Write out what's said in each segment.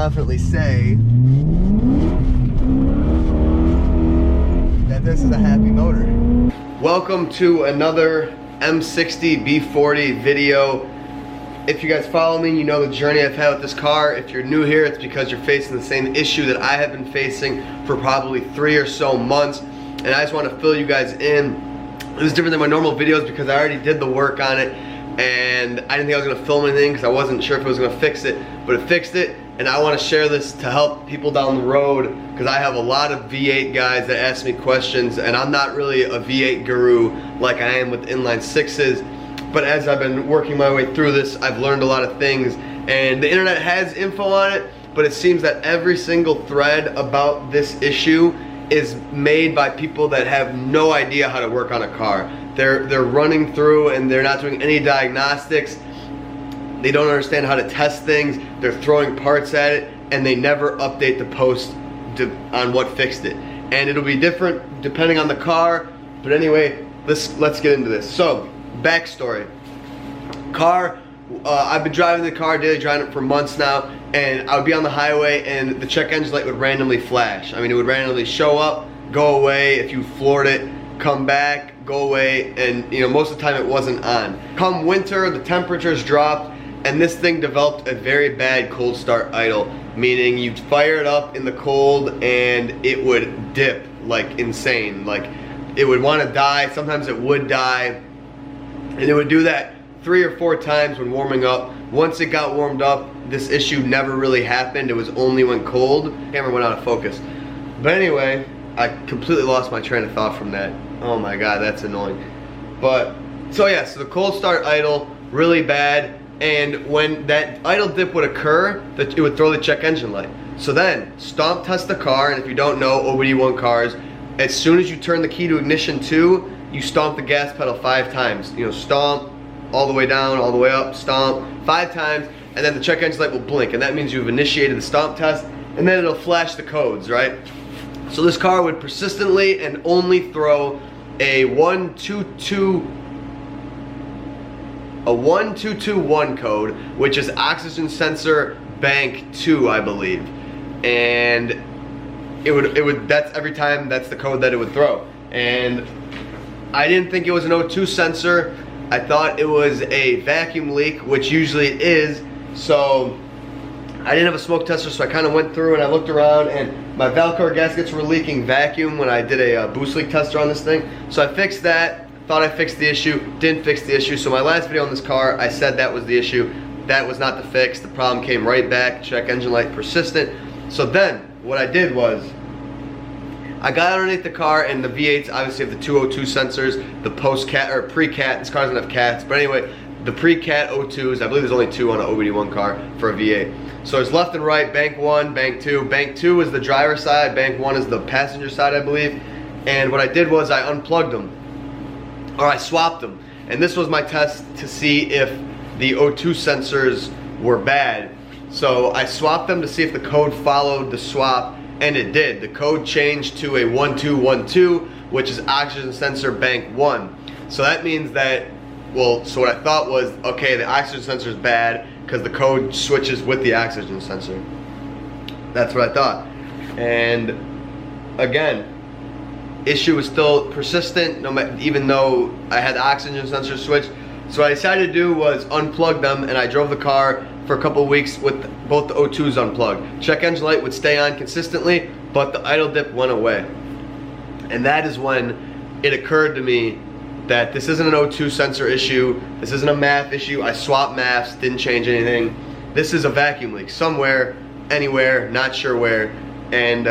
Confidently say that this is a happy motor. Welcome to another M60 B40 video. If you guys follow me, you know the journey I've had with this car. If you're new here, it's because you're facing the same issue that I have been facing for probably 3 or so months, and I just want to fill you guys in. This is different than my normal videos because I already did the work on it, and I didn't think I was going to film anything because I wasn't sure if it was going to fix it, but it fixed it. And I want to share this to help people down the road because I have a lot of V8 guys that ask me questions, and I'm not really a V8 guru like I am with inline sixes. But as I've been working my way through this, I've learned a lot of things, and the internet has info on it, but it seems that every single thread about this issue is made by people that have no idea how to work on a car. They're running through and they're not doing any diagnostics. They don't understand how to test things. They're throwing parts at it, and they never update the post on what fixed it. And it'll be different depending on the car. But anyway, let's get into this. So, backstory. Car, I've been driving the car, daily driving it for months now, and I would be on the highway and the check engine light would randomly flash. I mean, it would randomly show up, go away. If you floored it, come back, go away, and you know, most of the time it wasn't on. Come winter, the temperatures dropped, and this thing developed a very bad cold start idle, meaning you'd fire it up in the cold and it would dip like insane. Like it would want to die, sometimes it would die, and it would do that 3 or 4 times when warming up. Once it got warmed up, this issue never really happened. It was only when cold. Camera went out of focus. But anyway, I completely lost my train of thought from that. Oh my god, that's annoying. But, so yeah, so the cold start idle, really bad. And when that idle dip would occur, it would throw the check engine light. So then, stomp test the car, and if you don't know OBD1 cars, as soon as you turn the key to ignition 2, you stomp the gas pedal 5 times. You know, stomp, all the way down, all the way up, stomp, 5 times, and then the check engine light will blink, and that means you've initiated the stomp test, and then it'll flash the codes, right? So this car would persistently and only throw a 1221 code, which is oxygen sensor bank 2, I believe. And it would that's every time that's the code that it would throw. And I didn't think it was an O2 sensor. I thought it was a vacuum leak, which usually it is. So I didn't have a smoke tester, so I kind of went through and I looked around, and my valve cover gaskets were leaking vacuum when I did a boost leak tester on this thing. So I fixed that. Thought I fixed the issue, didn't fix the issue. So my last video on this car, I said that was the issue. That was not the fix. The problem came right back. Check engine light persistent. So then, what I did was, I got underneath the car, and the V8s obviously have the 202 sensors, the post-cat, or pre-cat. This car doesn't have cats, but anyway, the pre-cat O2s, I believe there's only 2 on an OBD1 car for a V8. So there's left and right, bank 1, bank 2. Bank 2 is the driver's side, bank 1 is the passenger side, I believe. And what I did was I unplugged them. Or I swapped them, and this was my test to see if the O2 sensors were bad. So I swapped them to see if the code followed the swap, and it did. The code changed to a 1212, which is oxygen sensor bank 1. So that means that, well, so what I thought was, okay, the oxygen sensor is bad because the code switches with the oxygen sensor. That's what I thought. And again, issue was still persistent, even though I had the oxygen sensor switched. So what I decided to do was unplug them, and I drove the car for a couple of weeks with both the O2s unplugged. Check engine light would stay on consistently, but the idle dip went away. And that is when it occurred to me that this isn't an O2 sensor issue, this isn't a MAF issue. I swapped MAFs, didn't change anything. This is a vacuum leak somewhere, anywhere, not sure where. And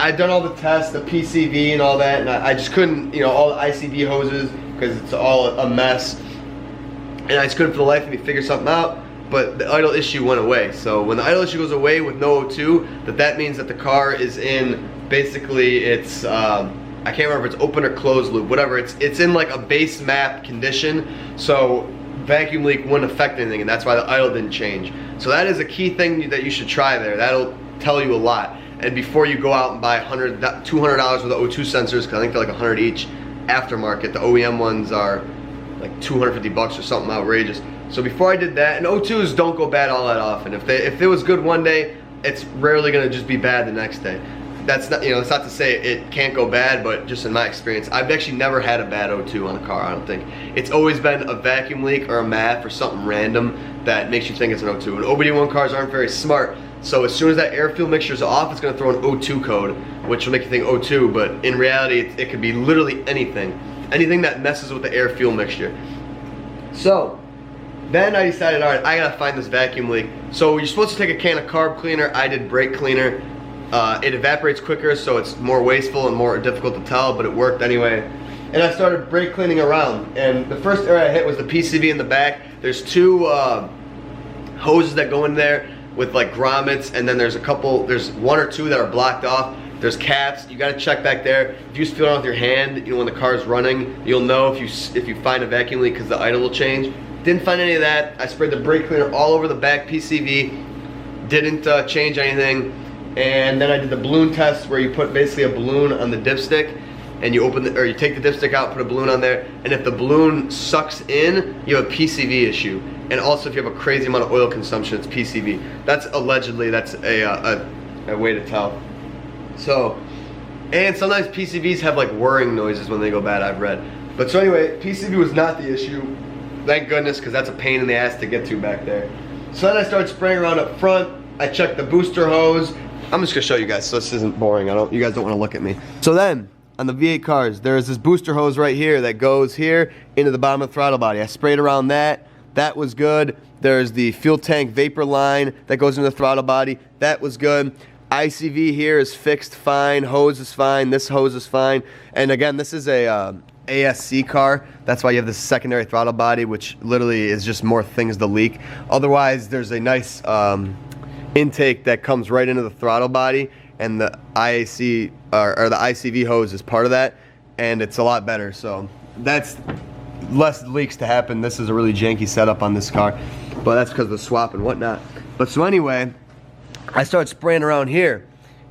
I'd done all the tests, the PCV and all that, and I just couldn't, you know, all the ICV hoses, because it's all a mess. And I just couldn't for the life of me figure something out, but the idle issue went away. So when the idle issue goes away with no O2, that means that the car is in, basically it's, I can't remember if it's open or closed loop, whatever, it's in like a base map condition, so vacuum leak wouldn't affect anything, and that's why the idle didn't change. So that is a key thing that you should try there. That'll tell you a lot. And before you go out and buy $200 worth of O2 sensors, because I think they're like 100 each aftermarket, the OEM ones are like 250 bucks or something outrageous. So before I did that, and O2s don't go bad all that often. If it was good one day, it's rarely gonna just be bad the next day. That's not, you know, it's not to say it can't go bad, but just in my experience, I've actually never had a bad O2 on a car, I don't think. It's always been a vacuum leak or a MAF or something random that makes you think it's an O2. And OBD1 cars aren't very smart, so as soon as that air fuel mixture is off, it's gonna throw an O2 code, which will make you think O2, but in reality, it could be literally anything. Anything that messes with the air fuel mixture. So, then I decided, all right, I gotta find this vacuum leak. So you're supposed to take a can of carb cleaner. I did brake cleaner. It evaporates quicker, so it's more wasteful and more difficult to tell, but it worked anyway. And I started brake cleaning around, and the first area I hit was the PCV in the back. There's two hoses that go in there with like grommets, and then there's one or two that are blocked off. There's caps. You got to check back there. If you just feel it with your hand, you know, when the car's running, you'll know if you find a vacuum leak because the idle will change. Didn't find any of that. I sprayed the brake cleaner all over the back PCV. Didn't change anything. And then I did the balloon test where you put basically a balloon on the dipstick, and you you take the dipstick out, put a balloon on there, and if the balloon sucks in, you have a PCV issue. And also if you have a crazy amount of oil consumption, it's PCV. That's allegedly, that's a way to tell. So, and sometimes PCVs have like whirring noises when they go bad, I've read. But so anyway, PCV was not the issue. Thank goodness, because that's a pain in the ass to get to back there. So then I started spraying around up front. I checked the booster hose. I'm just gonna show you guys so this isn't boring. You guys don't wanna look at me. So then, on the V8 cars, there's this booster hose right here that goes here into the bottom of the throttle body. I sprayed around that. That was good. There's the fuel tank vapor line that goes into the throttle body. That was good. ICV here is fixed fine. Hose is fine. This hose is fine. And again, this is a ASC car. That's why you have this secondary throttle body, which literally is just more things to leak. Otherwise, there's a nice intake that comes right into the throttle body, and the IAC or the ICV hose is part of that, and it's a lot better. So that's less leaks to happen. This is a really janky setup on this car, but that's because of the swap and whatnot. But so anyway, I started spraying around here,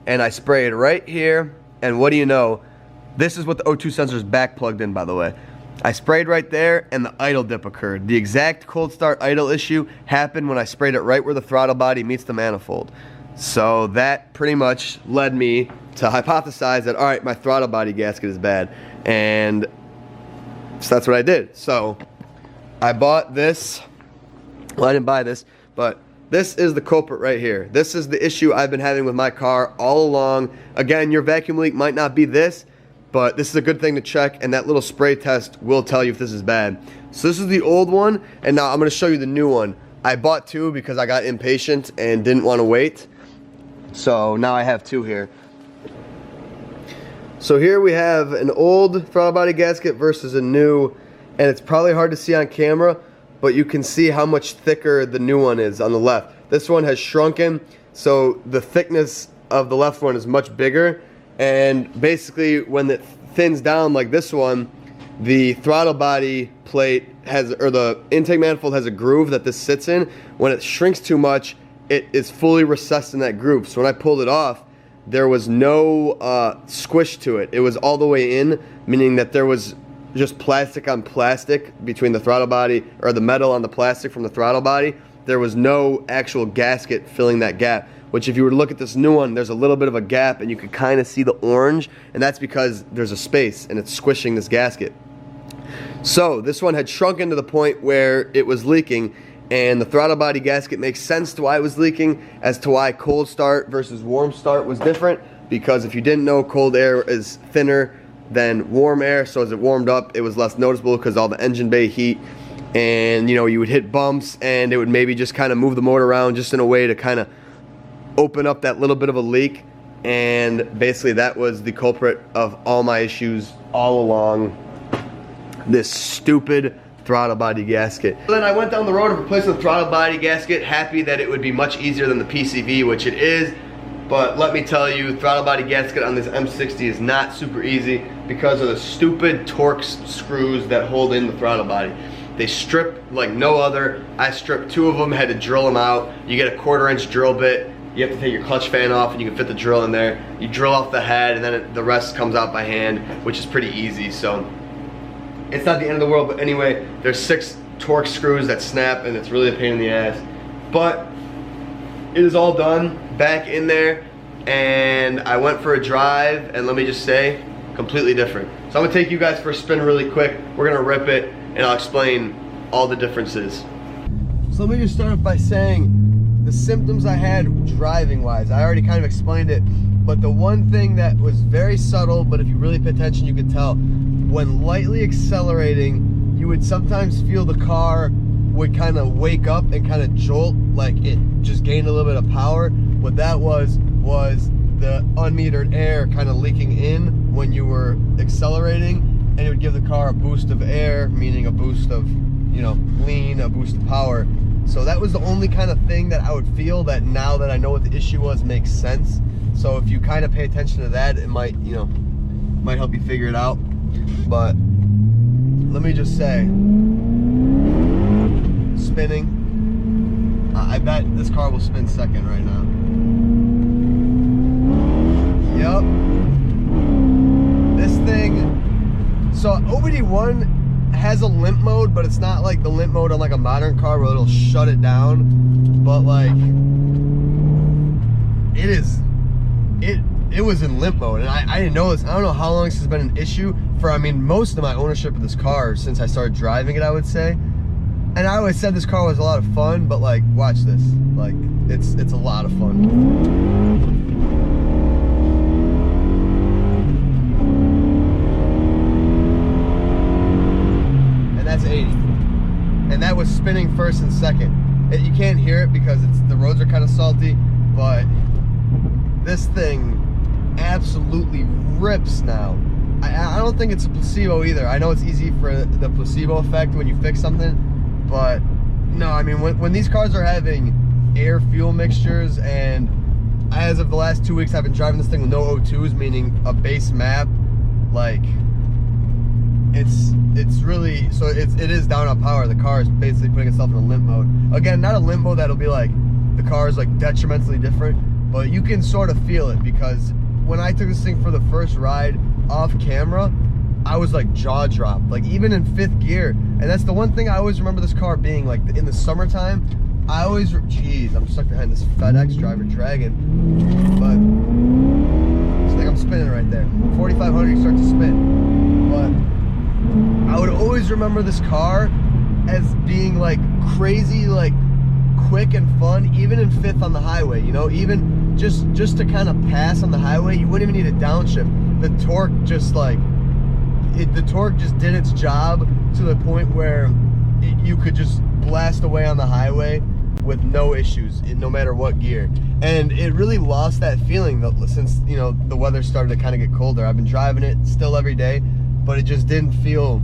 and I sprayed right here, and what do you know? This is what the O2 sensor is back plugged in, by the way. I sprayed right there, and the idle dip occurred. The exact cold start idle issue happened when I sprayed it right where the throttle body meets the manifold. So that pretty much led me to hypothesize that, all right, my throttle body gasket is bad. And so that's what I did. So I bought this. Well, I didn't buy this, but this is the culprit right here. This is the issue I've been having with my car all along. Again, your vacuum leak might not be this, but this is a good thing to check, and that little spray test will tell you if this is bad. So this is the old one, and now I'm going to show you the new one. I bought two because I got impatient and didn't want to wait. So now I have two here. So here we have an old throttle body gasket versus a new, and it's probably hard to see on camera, but you can see how much thicker the new one is on the left. This one has shrunken, so the thickness of the left one is much bigger. And basically when it thins down like this one, the throttle body plate has, or the intake manifold has a groove that this sits in. When it shrinks too much, it is fully recessed in that groove. So when I pulled it off, there was no squish to it. It was all the way in, meaning that there was just plastic on plastic between the throttle body, or the metal on the plastic from the throttle body. There was no actual gasket filling that gap. Which if you were to look at this new one, there's a little bit of a gap, and you can kind of see the orange, and that's because there's a space and it's squishing this gasket. So this one had shrunken to the point where it was leaking, and the throttle body gasket makes sense to why it was leaking, as to why cold start versus warm start was different, because if you didn't know, cold air is thinner than warm air, so as it warmed up it was less noticeable because all the engine bay heat, and you know, you would hit bumps and it would maybe just kind of move the motor around just in a way to kind of open up that little bit of a leak. And basically that was the culprit of all my issues all along, this stupid throttle body gasket. So then I went down the road of replacing the throttle body gasket, happy that it would be much easier than the PCV, which it is. But let me tell you, throttle body gasket on this M60 is not super easy because of the stupid Torx screws that hold in the throttle body. They strip like no other. I stripped two of them, had to drill them out. You get a 1/4-inch drill bit. You have to take your clutch fan off and you can fit the drill in there. You drill off the head and then the rest comes out by hand, which is pretty easy. So it's not the end of the world, but anyway, there's 6 Torx screws that snap and it's really a pain in the ass. But it is all done. back in there and I went for a drive, and let me just say, completely different. So I'm gonna take you guys for a spin really quick. We're gonna rip it and I'll explain all the differences. So let me just start off by saying the symptoms I had driving wise, I already kind of explained it, but the one thing that was very subtle, but if you really pay attention you could tell, when lightly accelerating, you would sometimes feel the car would kind of wake up and kind of jolt, like it just gained a little bit of power. What that was the unmetered air kind of leaking in when you were accelerating, and it would give the car a boost of air, meaning a boost of, you know, lean, a boost of power. So that was the only kind of thing that I would feel that, now that I know what the issue was, makes sense. So if you kind of pay attention to that, it might, you know, might help you figure it out. But let me just say, spinning, I bet this car will spin second right now. Yep. This thing, so OBD1 has a limp mode, but it's not like the limp mode on like a modern car where it'll shut it down. But like, it was in limp mode, and I didn't know this. I don't know how long this has been an issue for, I mean, most of my ownership of this car since I started driving it, I would say. And I always said this car was a lot of fun, but like, watch this. Like, it's a lot of fun. And that's 80. And that was spinning first and second. You can't hear it because the roads are kind of salty, but this thing absolutely rips now. I don't think it's a placebo either. I know it's easy for the placebo effect when you fix something, but no, I mean, when these cars are having air fuel mixtures, and as of the last 2 weeks I've been driving this thing with no O2s, meaning a base map, like it's really, so it is down on power. The car is basically putting itself in a limp mode. Again, not a limp mode that'll be like the car is like detrimentally different, but you can sort of feel it, because when I took this thing for the first ride off camera, I was like jaw dropped, like even in 5th gear. And that's the one thing I always remember this car being, like in the summertime, I always, geez, I'm stuck behind this FedEx driver dragging, but it's like I'm spinning right there. 4,500, you start to spin. But I would always remember this car as being like crazy, like quick and fun, even in 5th on the highway, you know, even just to kind of pass on the highway, you wouldn't even need a downshift. The torque just like, the torque just did its job to the point where you could just blast away on the highway with no issues, no matter what gear. And it really lost that feeling since, you know, the weather started to kind of get colder. I've been driving it still every day, but it just didn't feel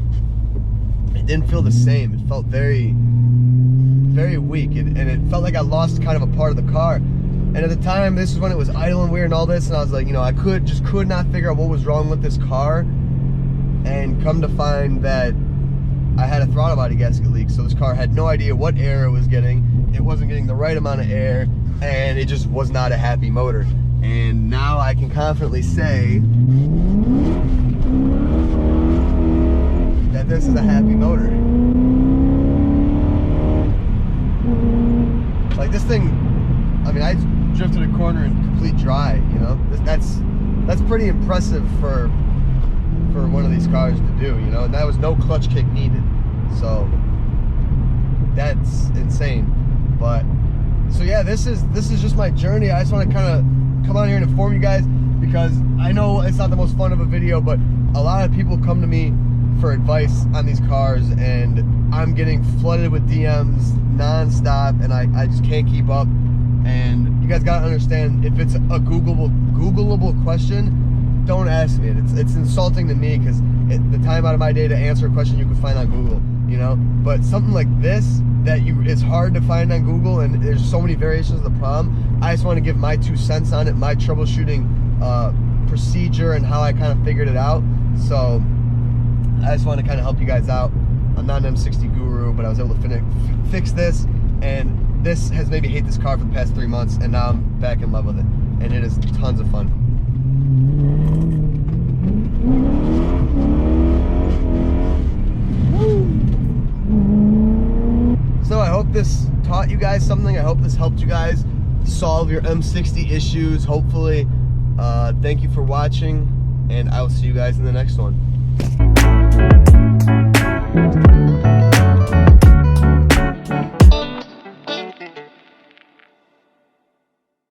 the same. It felt very, very weak, and it felt like I lost kind of a part of the car. And at the time, this is when it was idling weird and all this, and I was like, you know, I could not figure out what was wrong with this car, and come to find that I had a throttle body gasket leak. So this car had no idea what air it was getting. It wasn't getting the right amount of air, and it just was not a happy motor. And now I can confidently say that this is a happy motor. Like this thing, I mean, I drifted a corner in complete dry, you know? That's pretty impressive for one of these cars to do, you know? And that was no clutch kick needed. So that's insane. But so yeah, this is just my journey. I just want to kind of come out here and inform you guys, because I know it's not the most fun of a video, but a lot of people come to me for advice on these cars, and I'm getting flooded with DMs non-stop, and I just can't keep up. And you guys gotta understand, if it's a Googleable question, don't ask me it. It's insulting to me, because the time out of my day to answer a question you can find on Google, you know? But something like this, it's hard to find on Google, and there's so many variations of the problem. I just want to give my 2 cents on it, my troubleshooting procedure, and how I kind of figured it out. So I just want to kind of help you guys out. I'm not an M60 guru, but I was able to fix this, and this has made me hate this car for the past 3 months, and now I'm back in love with it, and it is tons of fun. So I hope this taught you guys something. I hope this helped you guys solve your M60 issues, hopefully. Thank you for watching, and I will see you guys in the next one.